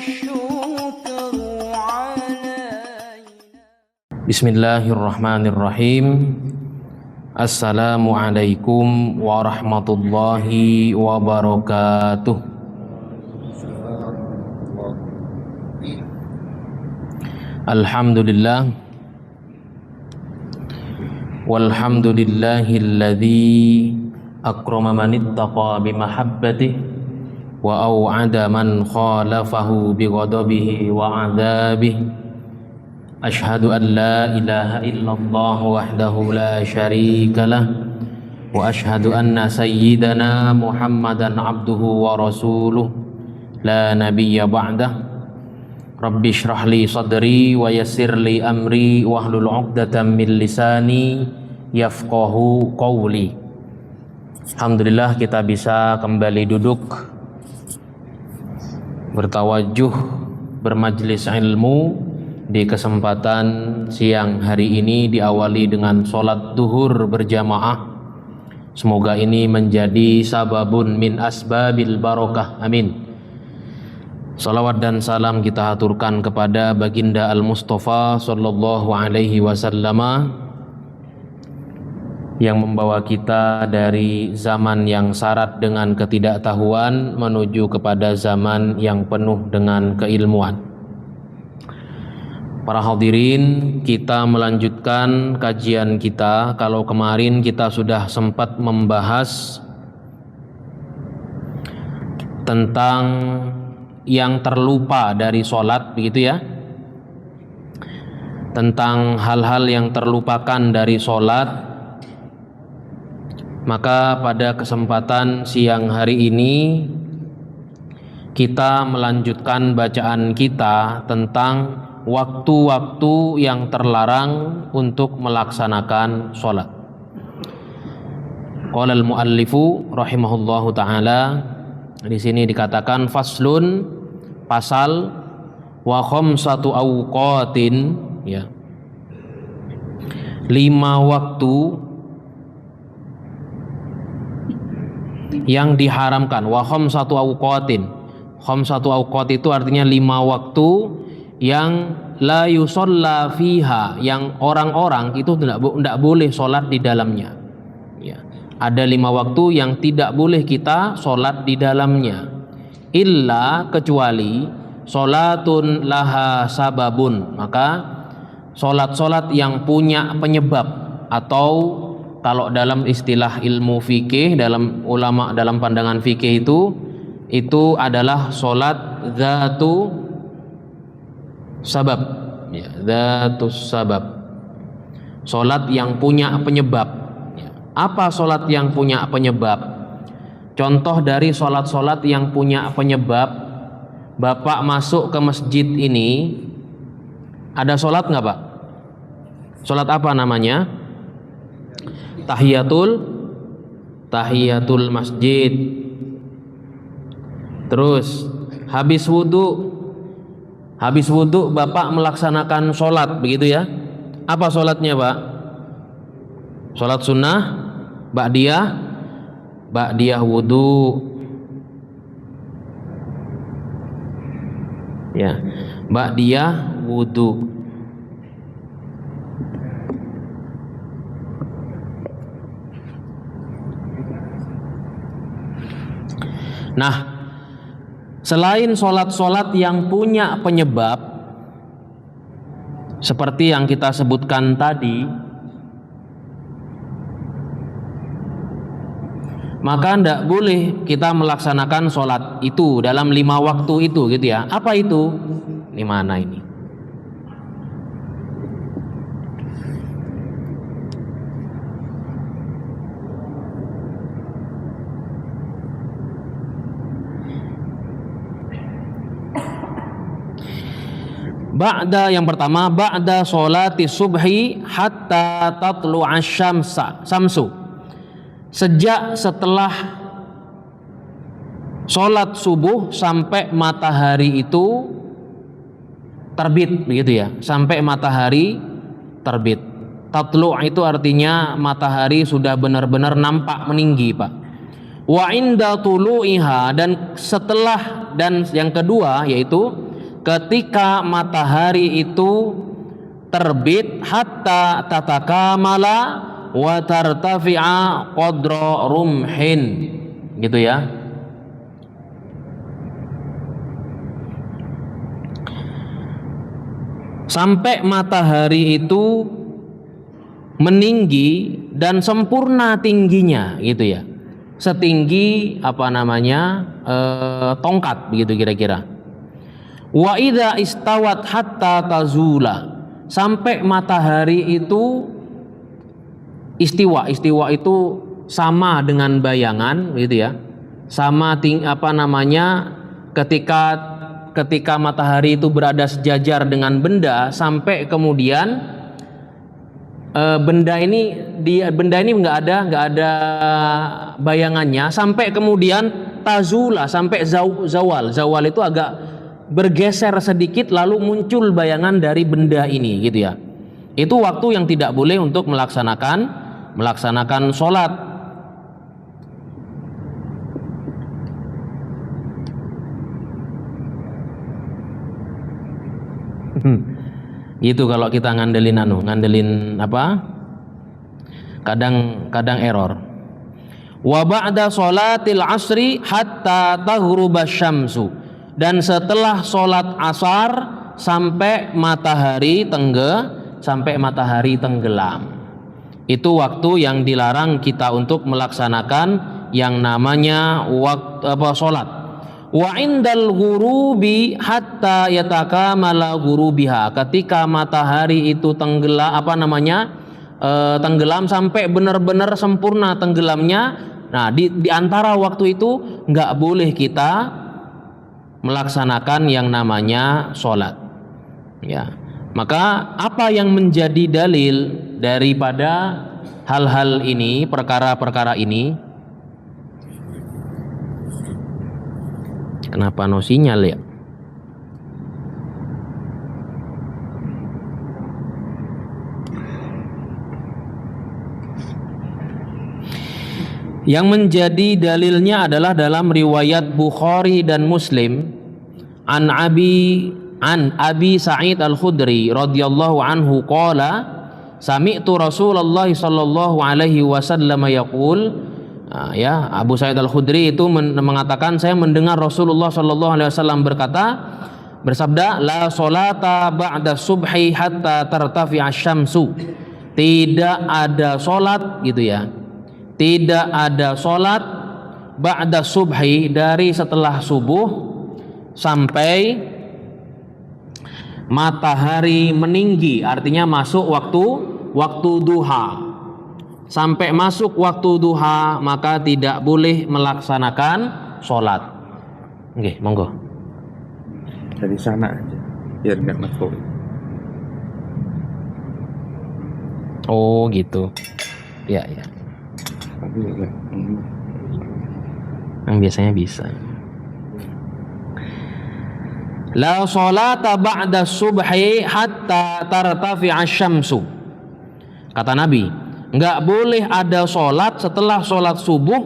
الشكر علينا. Bismillahirrahmanirrahim. Assalamualaikum warahmatullahi wabarakatuh. Alhamdulillah. Walhamdulillahilladzi akrama man ittaqa bimahabbatihi wa au'ada man khalafahu bighadabihi wa 'adzabihi. Ashhadu an la ilaha illallah wahdahu la syarika lah wa ashhadu anna sayyidana Muhammadan abduhu wa rasuluh la nabiyya ba'dah. Rabbi shrah li sadri wa yassir li amri wahlul 'uqdatam min lisani yafqahu qawli. Alhamdulillah kita bisa kembali duduk bertawajuh bermajlis ilmu di kesempatan siang hari ini, diawali dengan sholat duhur berjamaah. Semoga ini menjadi sababun min asbabil barokah, amin. Salawat dan salam kita haturkan kepada baginda Al-Mustafa sallallahu alaihi wasallam yang membawa kita dari zaman yang syarat dengan ketidaktahuan menuju kepada zaman yang penuh dengan keilmuan. Para hadirin, kita melanjutkan kajian kita. Kalau kemarin kita sudah sempat membahas tentang yang terlupa dari sholat, begitu ya, tentang hal-hal yang terlupakan dari sholat. Maka pada kesempatan siang hari ini kita melanjutkan bacaan kita tentang waktu-waktu yang terlarang untuk melaksanakan sholat. Qala al-muallifu rahimahullahu ta'ala, di sini dikatakan faslun, pasal, wa khamsatu awqatin, ya, 5 waktu yang diharamkan. Wa khamsatu awqatin, khamsatu awqat itu artinya 5 waktu yang la yusalla fiha, yang orang-orang itu tidak boleh sholat di dalamnya, ya. Ada 5 waktu yang tidak boleh kita sholat di dalamnya, illa, kecuali sholatun laha sababun, maka sholat-sholat yang punya penyebab, atau kalau dalam istilah ilmu fikih, dalam ulama, dalam pandangan fikih itu adalah sholat dzatu sabab, ya, dzatus sabab, salat yang punya penyebab, ya. Apa salat yang punya penyebab? Contoh dari salat-salat yang punya penyebab, Bapak masuk ke masjid ini, ada salat nggak Pak? Salat apa namanya? Tahiyatul masjid. Terus habis wudhu Bapak melaksanakan sholat, begitu ya. Apa sholatnya Pak? Sholat sunnah, ba'diyah wudhu, ya, ba'diyah wudhu. Nah, selain sholat-sholat yang punya penyebab seperti yang kita sebutkan tadi, maka tidak boleh kita melaksanakan sholat itu dalam 5 waktu itu, gitu ya. Apa itu? Di mana ini? Ba'da, yang pertama, ba'da sholati subhi hatta tatlu'asy samsu, sejak setelah sholat subuh sampai matahari itu terbit, begitu ya, sampai matahari terbit. Tatlu' itu artinya matahari sudah benar-benar nampak meninggi, Pak. Wa inda tulu'iha, dan setelah, dan yang kedua yaitu ketika matahari itu terbit hatta tatakamala wa tartafi'a qadra rumhin, gitu ya. Sampai matahari itu meninggi dan sempurna tingginya, gitu ya, setinggi tongkat, begitu kira-kira. Wa idza istawat hatta tazula, sampai matahari itu istiwa itu sama dengan bayangan, gitu ya, sama ketika matahari itu berada sejajar dengan benda, sampai kemudian benda ini nggak ada bayangannya, sampai kemudian tazula, sampai zawal itu agak bergeser sedikit lalu muncul bayangan dari benda ini, gitu ya. Itu waktu yang tidak boleh untuk melaksanakan sholat. Gitu kalau kita ngandelin kadang error. Wa ba'da sholatil asri hatta taghruba syamsu, dan setelah sholat asar sampai matahari tenggelam. Itu waktu yang dilarang kita untuk melaksanakan yang namanya sholat. Wa indal ghurubi hatta yatakamala ghurubiha, ketika matahari itu tenggelam sampai benar-benar sempurna tenggelamnya. Nah, di antara waktu itu nggak boleh kita melaksanakan yang namanya sholat, ya. Maka apa yang menjadi dalil daripada hal-hal ini, perkara-perkara ini? Kenapa no sinyal ya? Yang menjadi dalilnya adalah dalam riwayat Bukhari dan Muslim an Abi Sa'id Al-Khudri radhiyallahu anhu qala sami'tu Rasulullah sallallahu alaihi wasallam yaqul. Abu Sa'id Al-Khudri itu mengatakan, saya mendengar Rasulullah sallallahu alaihi wasallam bersabda, la sholata ba'da subhi hatta tartafi'a syamsu. Tidak ada salat, gitu ya. Tidak ada salat ba'da subhi, dari setelah subuh sampai matahari meninggi, artinya masuk waktu duha. Sampai masuk waktu duha maka tidak boleh melaksanakan sholat. Oke, monggo. Dari sana aja, biar nggak masuk. Oh gitu. Ya. Tapi yang biasanya bisa. La sholata ba'da subhi hatta tartafi'a syamsu. Kata Nabi, enggak boleh ada sholat setelah sholat subuh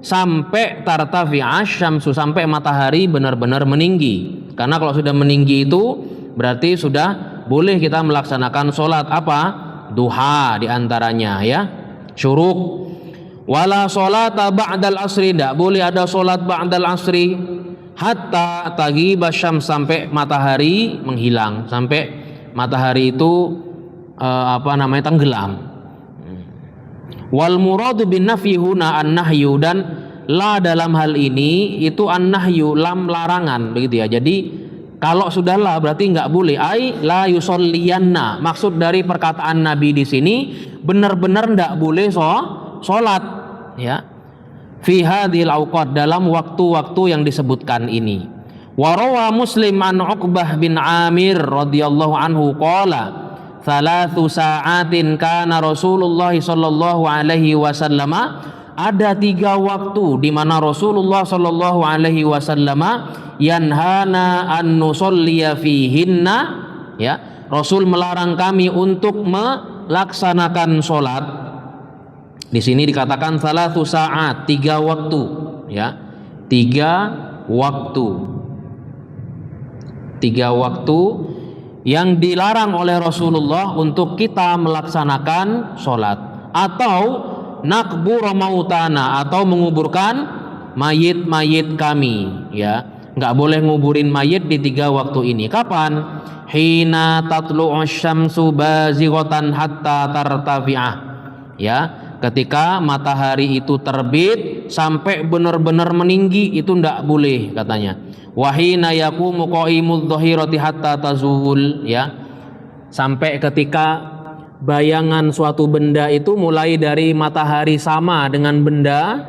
sampai tartafi'a syamsu, sampai matahari benar-benar meninggi. Karena kalau sudah meninggi itu berarti sudah boleh kita melaksanakan sholat apa? Duha diantaranya, ya. Syuruk. Wala sholata ba'dal asri, enggak boleh ada sholat ba'dal asri hatta taghiba syams, sampai matahari menghilang, sampai matahari itu tenggelam. Wal muradu bin nafyi huna an-nahyu, dan la dalam hal ini itu an-nahyu, lam larangan, begitu ya. Jadi kalau sudah la berarti enggak boleh, ai la yusolliyanna. Maksud dari perkataan Nabi di sini benar-benar enggak boleh sholat, ya. Fi hadhil awqat, dalam waktu-waktu yang disebutkan ini. Wa rawa Muslim an Uqbah bin Amir radhiyallahu anhu qala thalathu sa'atin kana Rasulullah sallallahu alaihi wasallam, ada 3 waktu di mana Rasulullah sallallahu alaihi wasallam yanhana an nusalliya fihinna, ya. Rasul melarang kami untuk melaksanakan salat. Di sini dikatakan salathu sa'at, 3 waktu, ya. 3 waktu. 3 waktu yang dilarang oleh Rasulullah untuk kita melaksanakan sholat, atau nakbur mautana, atau menguburkan mayit-mayit kami, ya. Nggak boleh nguburin mayit di 3 waktu ini. Kapan? Hina tatlu'u syamsu bazighatan hatta tartafi'ah, ya, ketika matahari itu terbit sampai benar-benar meninggi, itu ndak boleh katanya. Wahina yaqumu qa'imudz dhahirati hatta tazul, ya, sampai ketika bayangan suatu benda itu mulai dari matahari sama dengan benda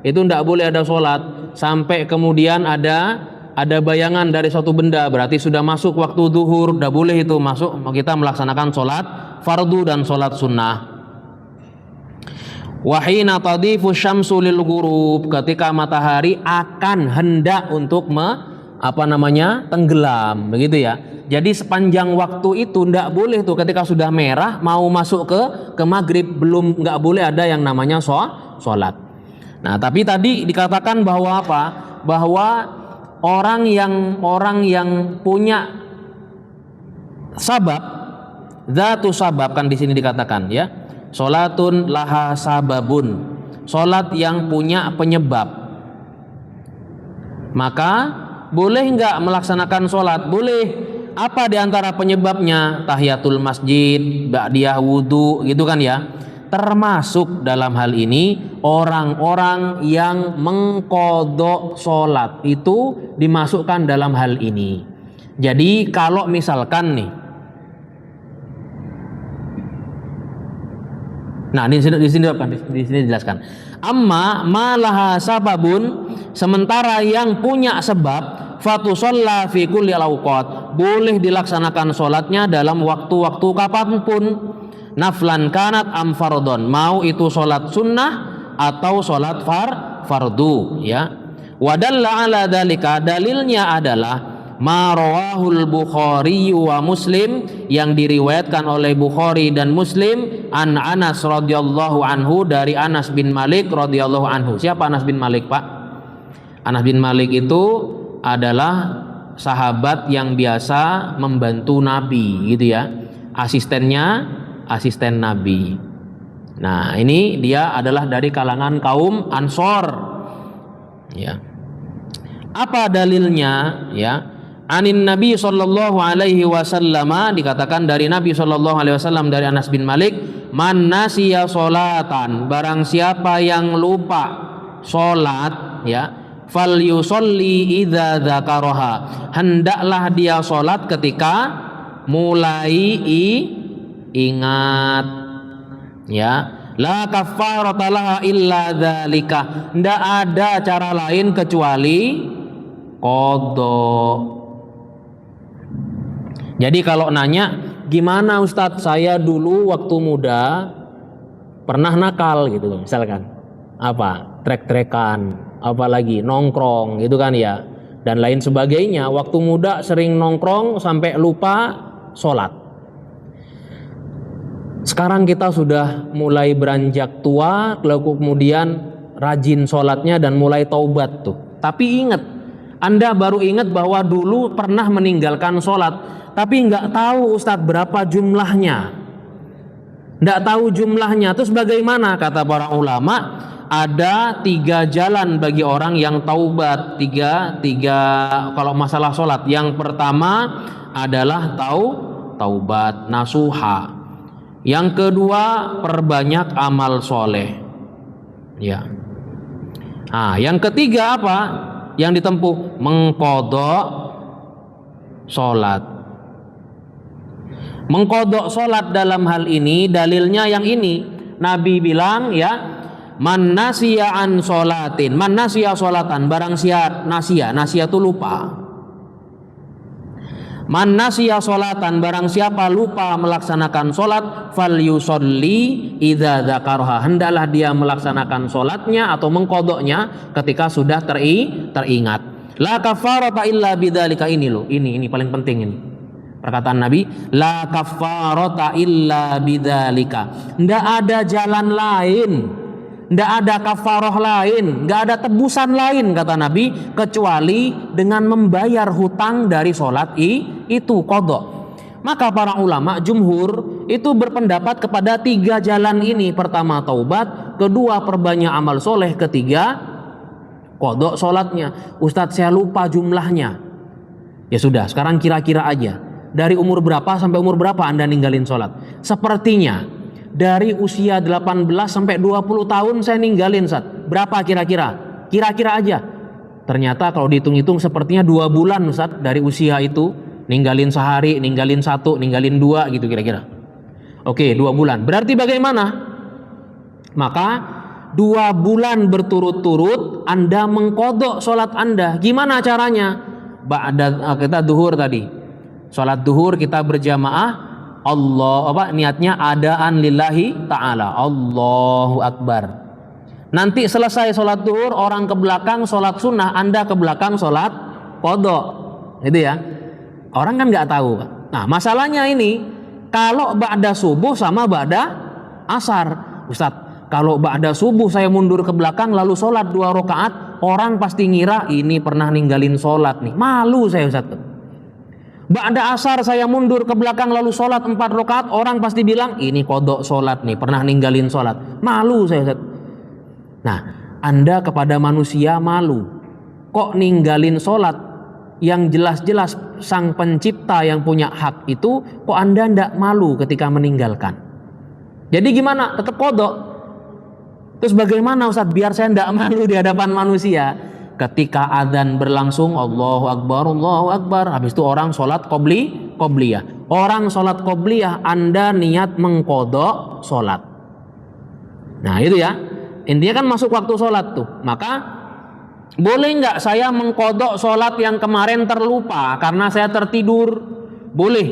itu ndak boleh ada sholat, sampai kemudian ada bayangan dari suatu benda, berarti sudah masuk waktu zuhur, ndak boleh itu masuk, kita melaksanakan sholat fardu dan sholat sunnah. Wahina tadifu syamsu lil ghurub, ketika matahari akan hendak untuk tenggelam, begitu ya. Jadi sepanjang waktu itu ndak boleh tuh, ketika sudah merah mau masuk ke maghrib, belum, nggak boleh ada yang namanya sholat. Nah, tapi tadi dikatakan bahwa apa? Bahwa orang yang punya sabab, dzatu sabab, kan di sini dikatakan, ya. Sholatun laha sababun, sholat yang punya penyebab, maka boleh nggak melaksanakan sholat? Boleh. Apa diantara penyebabnya? Tahiyatul masjid, ba'diyah wudu, gitu kan ya. Termasuk dalam hal ini orang-orang yang mengqadha sholat itu dimasukkan dalam hal ini. Jadi kalau misalkan nih, nah di sini dijelaskan. Amma malaha sababun, sementara yang punya sebab, fatushalla fi kulli awqat, boleh dilaksanakan sholatnya dalam waktu-waktu kapanpun. Naflan kanat am fardhon, mau itu sholat sunnah atau sholat fardu, ya. Wadalla ala dalika, dalilnya adalah ma rawahul Bukhari wa Muslim, yang diriwayatkan oleh Bukhari dan Muslim, an Anas radhiyallahu anhu, dari Anas bin Malik radhiyallahu anhu. Siapa Anas bin Malik, Pak? Anas bin Malik itu adalah sahabat yang biasa membantu Nabi, gitu ya. Asisten Nabi. Nah, ini dia adalah dari kalangan kaum Ansor, ya. Apa dalilnya, ya? Anin Nabi sallallahu alaihi wasallam, dikatakan dari Nabi sallallahu alaihi wasallam, dari Anas bin Malik, man nasiya sholatan, barang siapa yang lupa sholat, ya, fal yusolli idza dzakaraha, hendaklah dia sholat ketika mulai ingat, ya. La kaffarata laha illa dzalika, ndak ada cara lain kecuali qadha. Jadi kalau nanya, gimana Ustadz, saya dulu waktu muda pernah nakal gitu misalkan, apa, trek-trekan, apalagi nongkrong gitu kan ya, dan lain sebagainya. Waktu muda sering nongkrong sampai lupa sholat. Sekarang kita sudah mulai beranjak tua, lalu kemudian rajin sholatnya dan mulai taubat tuh. Tapi ingat, Anda baru ingat bahwa dulu pernah meninggalkan sholat, tapi nggak tahu Ustadz berapa jumlahnya, nggak tahu jumlahnya. Terus bagaimana? Kata para ulama, ada 3 jalan bagi orang yang taubat. Tiga kalau masalah sholat. Yang pertama adalah taubat nasuha. Yang kedua, perbanyak amal soleh, ya. Nah, yang ketiga apa yang ditempuh? Mengqadha sholat. Mengqadha sholat dalam hal ini dalilnya yang ini. Nabi bilang, ya, man nasiya an sholatin, man nasiya sholatan, barang siapa nasiya itu lupa. Man nasiya sholatan, barang siapa lupa melaksanakan sholat, fal yusolli idza dzakaraha, hendaklah dia melaksanakan sholatnya atau mengqadhanya ketika sudah teringat. La kafarata illa bidzalika, ini loh, ini paling penting ini. Perkataan Nabi, la kafarata illa bidzalika, ndak ada jalan lain Nggak ada kafaroh lain, nggak ada tebusan lain kata Nabi kecuali dengan membayar hutang dari sholat itu qadha. Maka para ulama jumhur itu berpendapat kepada 3 jalan ini. Pertama taubat, kedua perbanyak amal soleh, ketiga qadha sholatnya. Ustadz saya lupa jumlahnya. Ya sudah, sekarang kira-kira aja. Dari umur berapa sampai umur berapa Anda ninggalin sholat? Sepertinya dari usia 18 sampai 20 tahun saya ninggalin Ustaz. Berapa kira-kira? Kira-kira aja. Ternyata kalau dihitung-hitung sepertinya 2 bulan Ustaz dari usia itu. Ninggalin sehari, ninggalin 1, ninggalin 2 gitu kira-kira. Oke, 2 bulan. Berarti bagaimana? Maka 2 bulan berturut-turut Anda mengqadha sholat Anda. Gimana caranya? Kita duhur tadi. Sholat duhur kita berjamaah. Niatnya adaan lillahi ta'ala. Allahu Akbar. Nanti selesai sholat duhur, orang ke belakang sholat sunnah, Anda ke belakang sholat qadha. Itu ya. Orang kan nggak tahu. Nah masalahnya ini, kalau ba'da subuh sama ba'da asar, Ustadz, kalau ba'da subuh saya mundur ke belakang lalu sholat 2 rakaat, orang pasti ngira ini pernah ninggalin sholat nih. Malu saya Ustadz. Ba'da asar saya mundur ke belakang lalu sholat 4 rakaat, orang pasti bilang ini qadha sholat nih, pernah ninggalin sholat. Malu saya Ustadz. Nah, Anda kepada manusia malu. Kok ninggalin sholat yang jelas-jelas sang pencipta yang punya hak itu, kok Anda ndak malu ketika meninggalkan? Jadi gimana? Tetap qadha. Terus bagaimana Ustadz biar saya ndak malu di hadapan manusia? Ketika adzan berlangsung, Allahu Akbar, habis itu orang sholat qobliyah. Orang sholat qobliyah, Anda niat mengqadha sholat. Nah itu ya, intinya kan masuk waktu sholat tuh. Maka boleh nggak saya mengqadha sholat yang kemarin terlupa karena saya tertidur? Boleh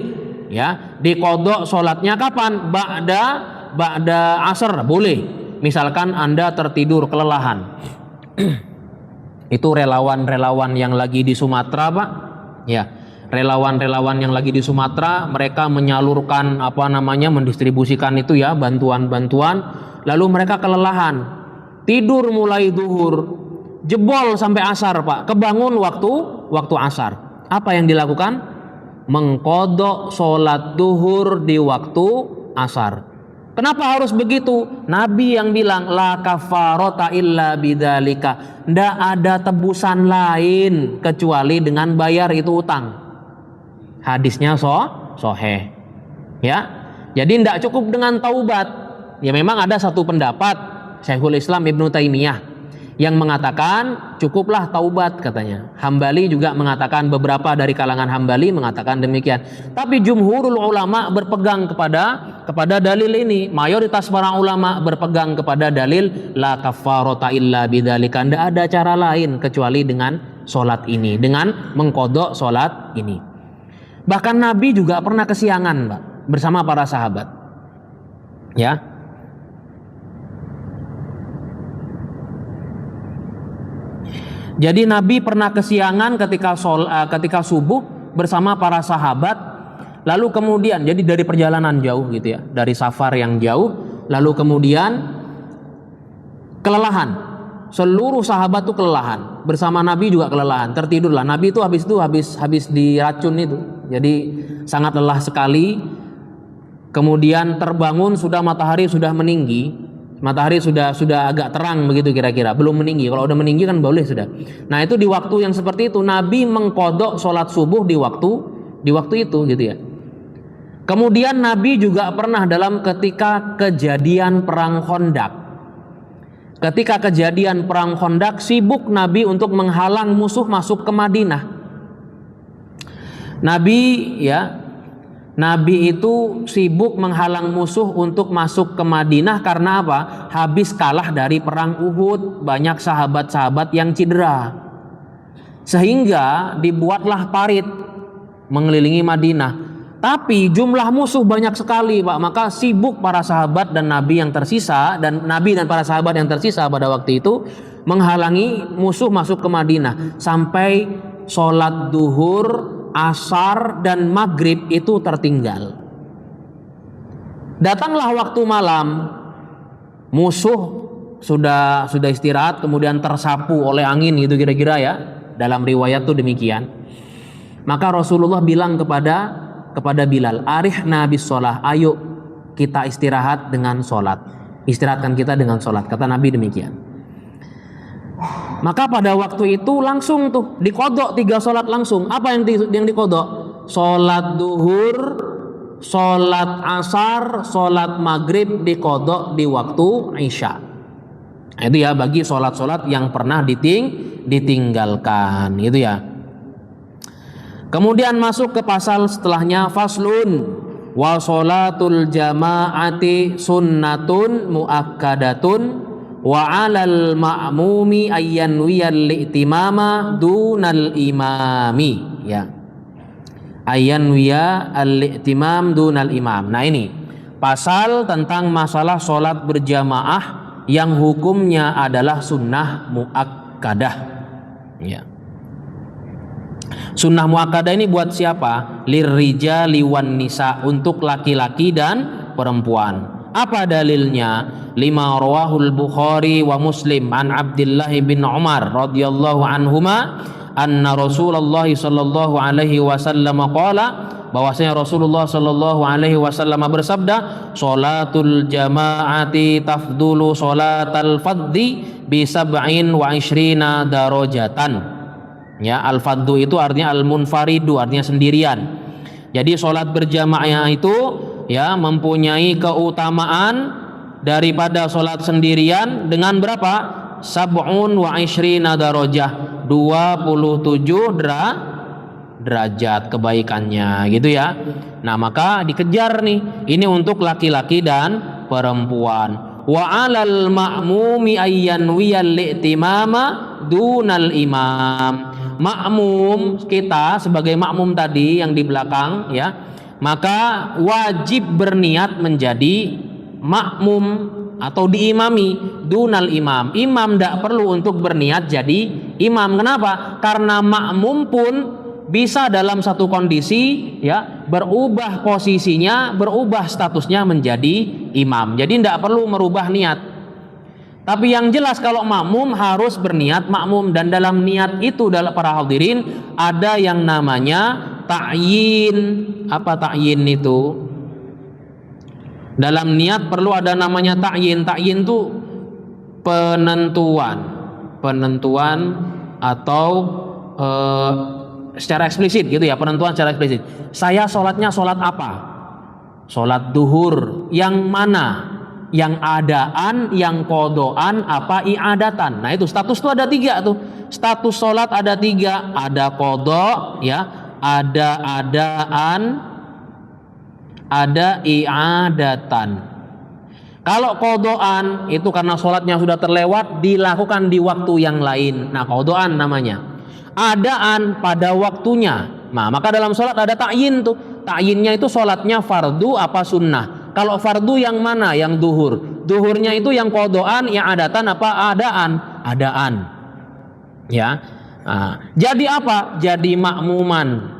ya. Diqadha sholatnya kapan? Ba'da asar boleh. Misalkan Anda tertidur kelelahan. Itu relawan-relawan yang lagi di Sumatera Pak. Ya, relawan-relawan yang lagi di Sumatera, mereka menyalurkan mendistribusikan itu ya, bantuan-bantuan. Lalu mereka kelelahan. Tidur mulai duhur. Jebol sampai asar Pak, kebangun waktu asar. Apa yang dilakukan? Mengqadha sholat duhur di waktu asar. Kenapa harus begitu? Nabi yang bilang la kafarata illa bidzalika. Ndak ada tebusan lain kecuali dengan bayar itu utang. Hadisnya sahih. Ya. Jadi ndak cukup dengan taubat. Ya memang ada satu pendapat Syekhul Islam Ibnu Taimiyah yang mengatakan cukuplah taubat katanya. Hambali juga mengatakan, beberapa dari kalangan Hambali mengatakan demikian. Tapi jumhurul ulama berpegang kepada dalil ini. Mayoritas para ulama berpegang kepada dalil la kafarata illa bidzalika. Tidak ada cara lain kecuali dengan sholat ini, dengan mengqadha sholat ini. Bahkan Nabi juga pernah kesiangan Pak, bersama para sahabat. Ya. Jadi Nabi pernah kesiangan ketika subuh bersama para sahabat. Lalu kemudian, jadi dari perjalanan jauh gitu ya, dari safar yang jauh, lalu kemudian kelelahan. Seluruh sahabat tuh kelelahan, bersama Nabi juga kelelahan, tertidurlah. Nabi itu habis diracun itu, jadi sangat lelah sekali. Kemudian terbangun, matahari sudah meninggi. Matahari sudah agak terang begitu kira-kira, belum meninggi. Kalau udah meninggi kan boleh sudah. Nah itu di waktu yang seperti itu Nabi mengqadha sholat subuh di waktu itu gitu ya. Kemudian Nabi juga pernah ketika kejadian perang Khandaq. Ketika kejadian perang Khandaq, sibuk Nabi untuk menghalang musuh masuk ke Madinah. Nabi itu sibuk menghalang musuh untuk masuk ke Madinah karena apa? Habis kalah dari perang Uhud, banyak sahabat-sahabat yang cedera. Sehingga dibuatlah parit mengelilingi Madinah. Tapi jumlah musuh banyak sekali, Pak. Maka sibuk para sahabat dan Nabi yang tersisa, dan Nabi dan para sahabat yang tersisa pada waktu itu menghalangi musuh masuk ke Madinah sampai sholat duhur, asar dan maghrib itu tertinggal. Datanglah waktu malam, musuh sudah istirahat kemudian tersapu oleh angin gitu kira-kira ya. Dalam riwayat tuh demikian. Maka Rasulullah bilang kepada Bilal, "Arihna bis shalah, ayo kita istirahat dengan sholat. Istirahatkan kita dengan sholat." Kata Nabi demikian. Maka pada waktu itu langsung tuh dikodok 3 sholat langsung. Apa yang dikodok? Sholat duhur, sholat asar, sholat maghrib dikodok di waktu isya. Itu ya bagi sholat-sholat yang pernah ditinggalkan itu ya. Kemudian masuk ke pasal setelahnya, faslun wa sholatul jama'ati sunnatun muakkadatun wa 'alal ma'mumi ayyanwiyal li'timama dunal imami ya. Ayyanwiya al-li'timam dunal imam. Nah ini pasal tentang masalah sholat berjamaah yang hukumnya adalah sunnah muakkadah ya. Sunnah muakkadah ini buat siapa? Lirrijali wan nisa, untuk laki-laki dan perempuan. Apa dalilnya? Lima rawahul Bukhari wa Muslim an Abdullah bin Umar radhiyallahu anhuma anna Rasulullah sallallahu alaihi wasallam qala, bahwasanya Rasulullah sallallahu alaihi wasallam bersabda, "Sholatul jama'ati tafdulu sholatal fadhi bi 27 darajatan." Ya, al-fadhu itu artinya al-munfaridu, artinya sendirian. Jadi sholat berjamaah itu ya mempunyai keutamaan daripada sholat sendirian dengan berapa? 27 darajah, 27 derajat kebaikannya gitu ya. Nah, maka dikejar nih. Ini untuk laki-laki dan perempuan. Wa 'alal ma'mumi ayyanwiyal li'timama dunal imam. Makmum, kita sebagai makmum tadi yang di belakang ya, maka wajib berniat menjadi makmum atau diimami dunal imam. Imam tidak perlu untuk berniat jadi imam. Kenapa? Karena makmum pun bisa dalam satu kondisi ya berubah posisinya, berubah statusnya menjadi imam. Jadi tidak perlu merubah niat. Tapi yang jelas kalau makmum harus berniat makmum, dan dalam niat itu dalam para hadirin ada yang namanya ta'yin. Apa ta'yin itu? Dalam niat perlu ada namanya ta'yin. Ta'yin itu penentuan atau secara eksplisit gitu ya, penentuan secara eksplisit. Saya sholatnya sholat apa? Sholat duhur. Yang mana? Yang adaan, yang kodoan, apa i'adatan. Nah itu status itu ada 3 tuh. Status sholat ada 3. Ada kodo ya, ada adaan, ada i'adatan. Kalau kodoan itu karena sholatnya sudah terlewat, dilakukan di waktu yang lain. Nah kodoan namanya. Adaan pada waktunya. Nah maka dalam sholat ada ta'yin tuh. Ta'yinnya itu sholatnya fardu apa sunnah. Kalau fardu yang mana? Yang duhur. Duhurnya itu yang kodoan, yang adatan apa? Adaan. Ya. Nah, jadi apa? Jadi makmuman.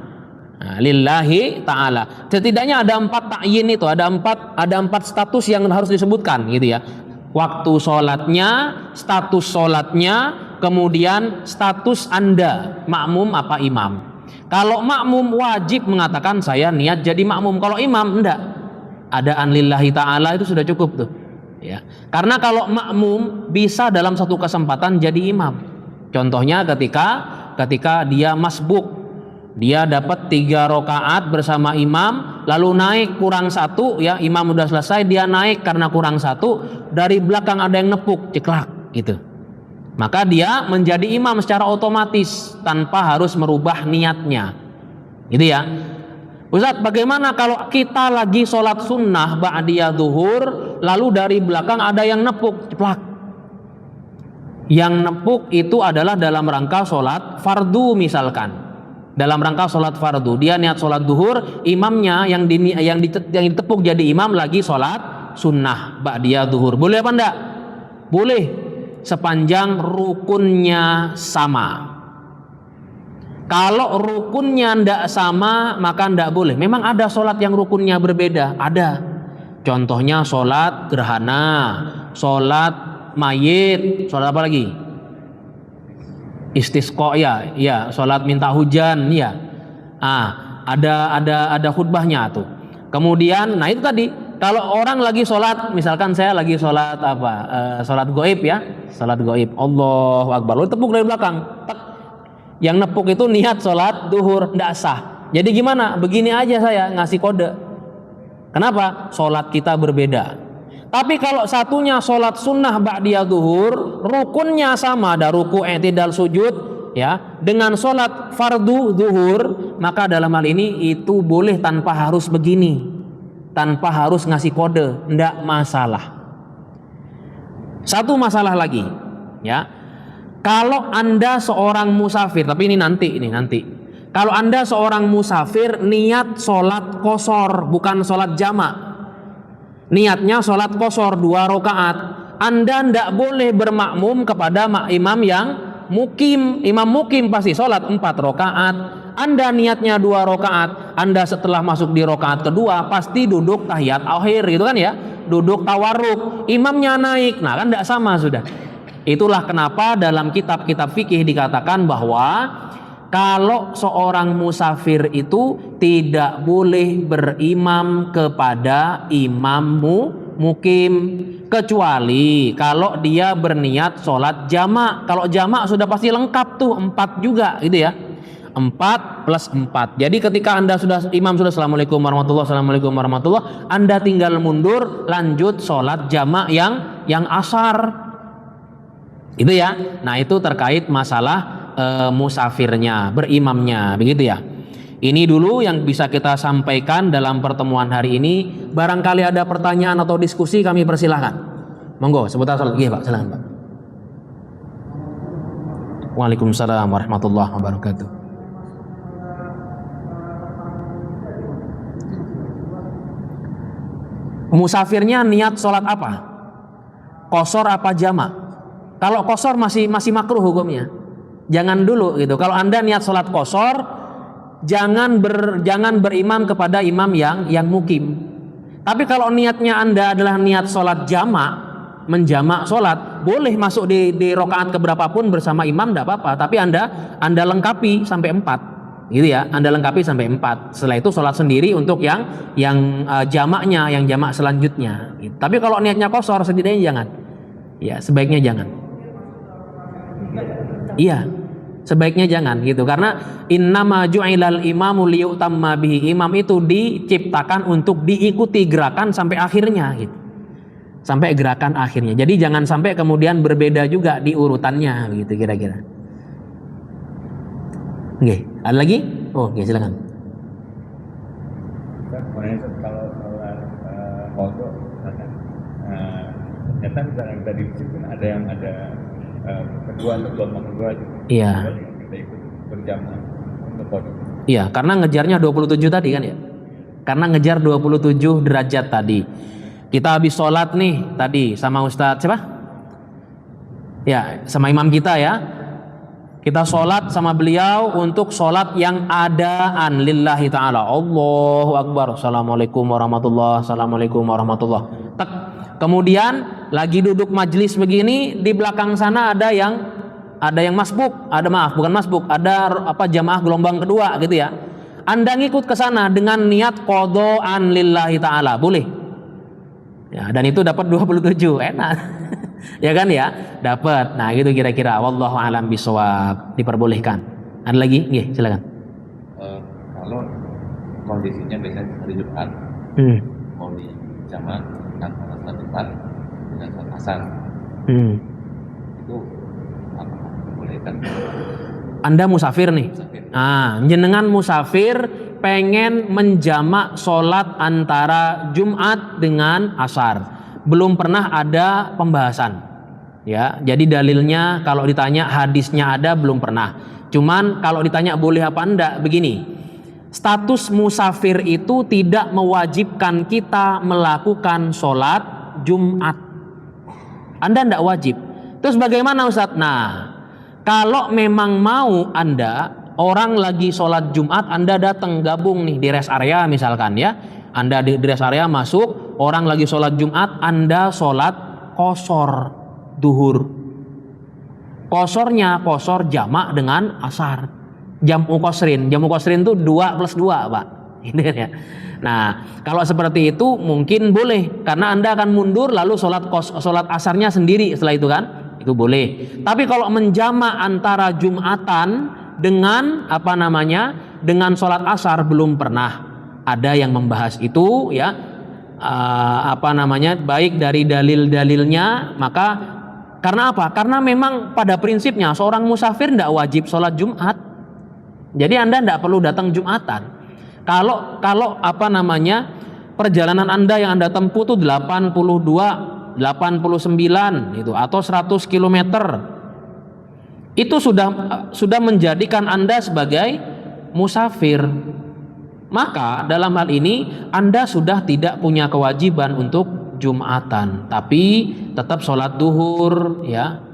Nah, lillahi ta'ala. Setidaknya ada 4 ta'yin itu, ada 4 status yang harus disebutkan gitu ya. Waktu sholatnya, status sholatnya, kemudian status Anda makmum apa imam. Kalau makmum wajib mengatakan saya niat jadi makmum. Kalau imam enggak. Adaan lillahi ta'ala itu sudah cukup tuh ya. Karena kalau makmum bisa dalam satu kesempatan jadi imam. Contohnya ketika dia masbuk, dia dapat 3 rakaat bersama imam, lalu naik kurang 1 ya, imam udah selesai, dia naik karena kurang 1, dari belakang ada yang nepuk ceklak gitu, maka dia menjadi imam secara otomatis tanpa harus merubah niatnya gitu ya. Ustaz, bagaimana kalau kita lagi sholat sunnah ba'diyah zuhur, lalu dari belakang ada yang nepuk, ceplak. Yang nepuk itu adalah dalam rangka sholat fardu misalkan. Dalam rangka sholat fardu, dia niat sholat zuhur, imamnya yang ditepuk jadi imam lagi sholat sunnah ba'diyah zuhur. Boleh apa enggak? Boleh, sepanjang rukunnya sama. Kalau rukunnya ndak sama maka ndak boleh. Memang ada sholat yang rukunnya berbeda, ada. Contohnya sholat gerhana, sholat mayit, sholat apa lagi? Istisqa ya, ya, sholat minta hujan ya. Ada khutbahnya tuh. Kemudian, nah itu tadi, kalau orang lagi sholat, misalkan saya lagi sholat apa? Sholat goib ya, sholat goib. Allahu Akbar. Lalu tepuk dari belakang. Tek. Yang nepuk itu niat sholat duhur, ndak sah. Jadi gimana? Begini aja saya ngasih kode. Kenapa? Sholat kita berbeda. Tapi kalau satunya sholat sunnah ba'diyah duhur, rukunnya sama, ada ruku, i'tidal, sujud, ya, dengan sholat fardu duhur, maka dalam hal ini itu boleh tanpa harus begini, tanpa harus ngasih kode, ndak masalah. Satu masalah lagi, ya, kalau Anda seorang musafir, tapi ini nanti. Kalau Anda seorang musafir niat sholat qashar, bukan sholat jamak. Niatnya sholat qashar 2 rakaat. Anda tidak boleh bermakmum kepada imam yang mukim. Imam mukim pasti sholat 4 rakaat. Anda niatnya 2 rakaat. Anda setelah masuk di rakaat kedua pasti duduk tahiyat akhir gitu kan ya. Duduk tawarruk. Imamnya naik. Nah kan tidak sama sudah. Itulah kenapa dalam kitab-kitab fikih dikatakan bahwa kalau seorang musafir itu tidak boleh berimam kepada imam mukim, kecuali kalau dia berniat sholat jamak. Kalau jamak sudah pasti lengkap tuh 4 juga gitu ya, 4 plus 4. Jadi ketika Anda imam sudah assalamualaikum warahmatullah, Anda tinggal mundur lanjut sholat jamak yang asar itu ya. Nah itu terkait masalah musafirnya, berimamnya, begitu ya. Ini dulu yang bisa kita sampaikan dalam pertemuan hari ini. Barangkali ada pertanyaan atau diskusi, kami persilahkan. Monggo, sebentar salat. Iya Pak, silakan Pak. Waalaikumsalam warahmatullahi wabarakatuh. Musafirnya niat sholat apa? Qashar apa jamak? Kalau qashar masih makruh hukumnya. Jangan dulu gitu. Kalau Anda niat sholat qashar, jangan berimam kepada imam yang mukim. Tapi kalau niatnya Anda adalah niat sholat jamak, menjamak sholat, boleh masuk di rakaat keberapapun bersama imam, tidak apa-apa. Tapi Anda lengkapi sampai 4, gitu ya. Anda lengkapi sampai 4. Setelah itu sholat sendiri untuk yang jamaknya, yang jamak selanjutnya. Gitu. Tapi kalau niatnya qashar, setidaknya jangan. Ya, sebaiknya jangan. Iya, sebaiknya jangan gitu, karena innama ju'ilal imamu liyutamma bihi. Imam itu diciptakan untuk diikuti gerakan sampai akhirnya gitu. Sampai gerakan akhirnya. Jadi jangan sampai kemudian berbeda juga di urutannya gitu kira-kira. Oke, ada lagi? Oh, oke, silakan. Kalau kodok ternyata misalnya tadi pun ada yang ada kedua atau gelombang kedua gitu. Iya. Kita ikut berjamaah untuk kodok. Iya, karena ngejarnya 27 tadi kan ya. Karena ngejar 27 derajat tadi. Kita habis sholat nih tadi sama Ustadz siapa? Ya, sama imam kita ya. Kita sholat sama beliau untuk sholat yang adaan lillahi ta'ala. Allahu Akbar. Assalamualaikum warahmatullahi wabarakatuh. Tak. Kemudian lagi duduk majlis begini, di belakang sana ada yang masbuk, ada jamaah gelombang kedua gitu ya. Anda ngikut ke sana dengan niat qadhaan lillahi ta'ala, boleh. Ya, dan itu dapat 27, enak. Ya kan ya? Dapat. Nah, gitu kira-kira. Wallahu a'lam bishawab. Diperbolehkan. Ada lagi? Nggih, silakan. Kalau kondisinya biasanya hari Jumat, mau di jamaah antara sholat Jumat dengan sholat asar, itu apa diperbolehkan? Anda musafir nih. Jenengan musafir pengen menjamak sholat antara Jumat dengan asar. Belum pernah ada pembahasan. Ya, jadi dalilnya kalau ditanya hadisnya ada, belum pernah. Cuman kalau ditanya boleh apa enggak, begini. Status musafir itu tidak mewajibkan kita melakukan sholat Jumat. Anda enggak wajib. Terus bagaimana Ustadz? Nah, kalau memang mau Anda, orang lagi sholat Jumat, Anda datang gabung nih di rest area misalkan ya. Anda di rest area masuk, orang lagi sholat Jumat, Anda sholat qashar. duhur. Kosornya kosor jamak dengan asar. Jamu kosrin itu 2 plus 2 Pak. Gitu ya. Nah, kalau seperti itu mungkin boleh karena Anda akan mundur lalu sholat asarnya sendiri setelah itu kan, itu boleh. Tapi kalau menjamak antara Jumatan dengan dengan sholat asar belum pernah ada yang membahas itu ya. Baik dari dalil-dalilnya, maka karena apa? Karena memang pada prinsipnya seorang musafir tidak wajib sholat Jumat. Jadi Anda tidak perlu datang Jumatan. Kalau perjalanan Anda yang Anda tempuh itu 82, 89 gitu atau 100 km. Itu sudah menjadikan Anda sebagai musafir. Maka dalam hal ini Anda sudah tidak punya kewajiban untuk Jumatan, tapi tetap sholat duhur ya.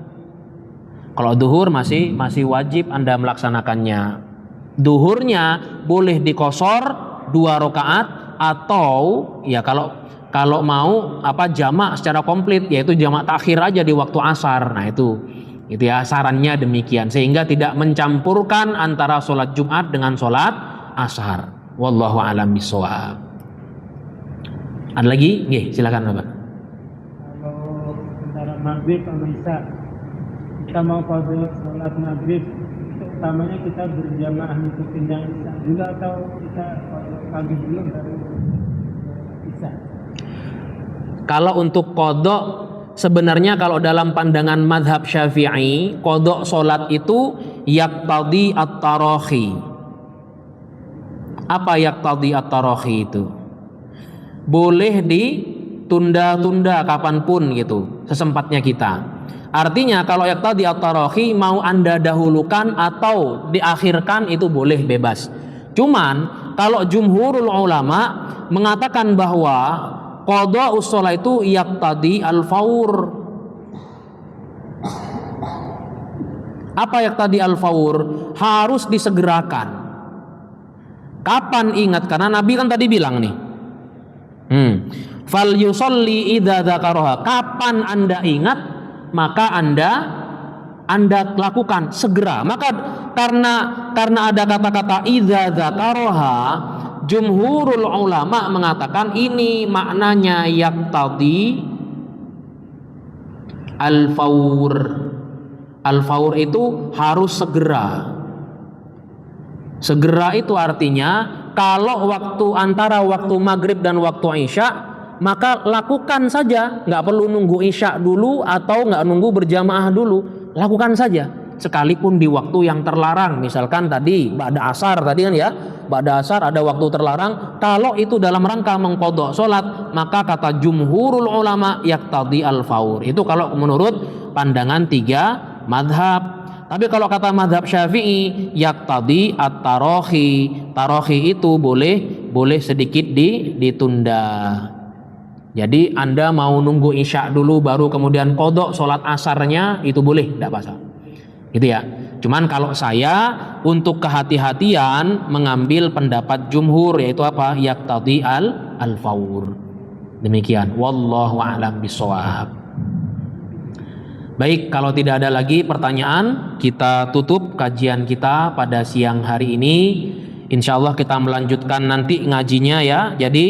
Kalau duhur masih wajib Anda melaksanakannya. Duhurnya boleh dikosor 2 rakaat atau ya kalau mau jamak secara komplit yaitu jamak takhir aja di waktu asar. Nah itu ya sarannya demikian sehingga tidak mencampurkan antara sholat Jumat dengan sholat asar. Wallahu a'lam bishawab. Ada lagi? Nggih, silakan Bapak. Kalau antara maghrib sama isya kita mau qadha sholat maghrib, itu utamanya kita berjamaah ngikutin yang isya dulu atau kita pagi dulu baru isya? Kalau untuk qadha sebenarnya kalau dalam pandangan mazhab Syafi'i, qadha sholat itu yaqtadi at-tarahi. Apa yaqtadi at-tarahi itu? Boleh ditunda-tunda kapanpun gitu, sesempatnya kita. Artinya kalau yaqtadi at-tarahi mau Anda dahulukan atau diakhirkan itu boleh bebas. Cuman kalau jumhurul ulama mengatakan bahwa qadha'us shalah itu yaqtadi al-faur. Apa yaqtadi al-faur? Harus disegerakan. Kapan ingat? Karena Nabi kan tadi bilang nih, fal yusolli idza dzakaraha. Kapan Anda ingat, maka Anda lakukan segera. Maka karena ada kata-kata idza dzakaraha, jumhurul ulama mengatakan ini maknanya yaqtadi al-faur. Al-faur itu harus segera. Segera itu artinya kalau antara waktu maghrib dan waktu isya maka lakukan saja, nggak perlu nunggu isya dulu atau nggak nunggu berjamaah dulu, lakukan saja sekalipun di waktu yang terlarang. Misalkan tadi ba'da asar tadi kan ya, ba'da asar ada waktu terlarang. Kalau itu dalam rangka mengqadha salat maka kata jumhurul ulama yaqtadi al-faur. Itu kalau menurut pandangan 3 madhab. Tapi kalau kata mazhab Syafi'i yaqtadi at-tarahi. Tarahi itu boleh sedikit ditunda. Jadi Anda mau nunggu isya dulu baru kemudian qadha salat asarnya itu boleh, tidak masalah. Gitu ya. Cuman kalau saya untuk kehati-hatian mengambil pendapat jumhur yaitu apa? Yaqtadi al-faur. Demikian. Wallahu a'lam bishawab. Baik, kalau tidak ada lagi pertanyaan, kita tutup kajian kita pada siang hari ini. Insya Allah kita melanjutkan nanti ngajinya ya. Jadi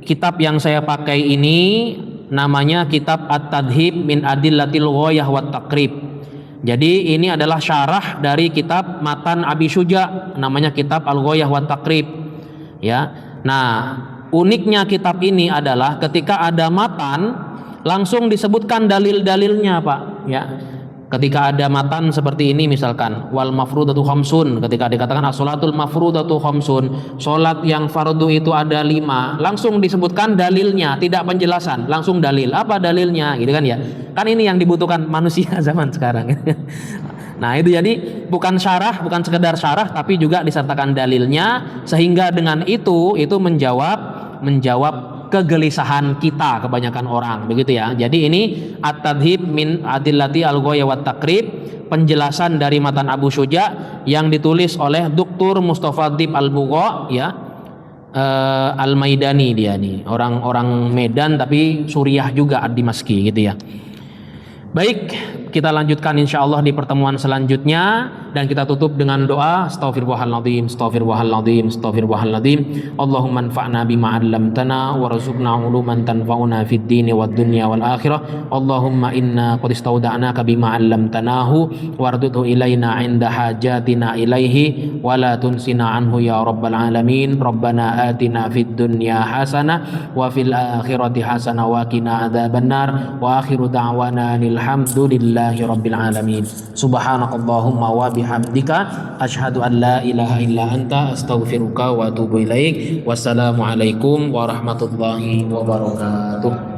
kitab yang saya pakai ini namanya kitab At-Tadhib min Adillatil Ghayah wat Taqrib. Jadi ini adalah syarah dari kitab Matan Abi Syuja, namanya kitab Al-Ghayah wat Taqrib. Ya. Nah, uniknya kitab ini adalah ketika ada matan langsung disebutkan dalil-dalilnya Pak ya. Ketika ada matan seperti ini misalkan wal mafrudatu khamsun, ketika dikatakan as-sholatul mafrudatu khamsun, salat yang fardu itu ada 5, langsung disebutkan dalilnya, tidak penjelasan, langsung dalil. Apa dalilnya gitu kan ya. Kan ini yang dibutuhkan manusia zaman sekarang. Nah, itu jadi bukan bukan sekedar syarah tapi juga disertakan dalilnya sehingga dengan itu menjawab kegelisahan kita kebanyakan orang begitu ya. Jadi ini At-Tadhib min Adillati Al-Ghayah wat Taqrib, penjelasan dari matan Abu Syuja yang ditulis oleh Dr. Mustafa Dib Al-Bugha ya. Al-Maidani dia nih, orang Medan tapi Suriah juga Ad-Dimaski gitu ya. Baik, kita lanjutkan insya Allah di pertemuan selanjutnya dan kita tutup dengan doa astaghfirullahaladzim, astaghfirullahaladzim, astaghfirullahaladzim. Allahumma anfa'na bima 'allamtana warzuqna 'uluman tanfa'una fid dini wad dunya wal akhirah. Allahumma inna qad istawda'naka bima 'allamtanahu wardudhu ilaina 'inda hajatina ilaihi wa la tunsina anhu ya rabbal alamin. Rabbana atina fid dunya hasanah wa fil akhirati hasanah wa qina adzabannar. Wa akhiru da'wana alhamdulillahi rabbil alamin. Subhanakallahumma wa bihamdika asyhadu an la ilaha illa anta astaghfiruka wa atubu ilaik. Wassalamualaikum warahmatullahi wabarakatuh.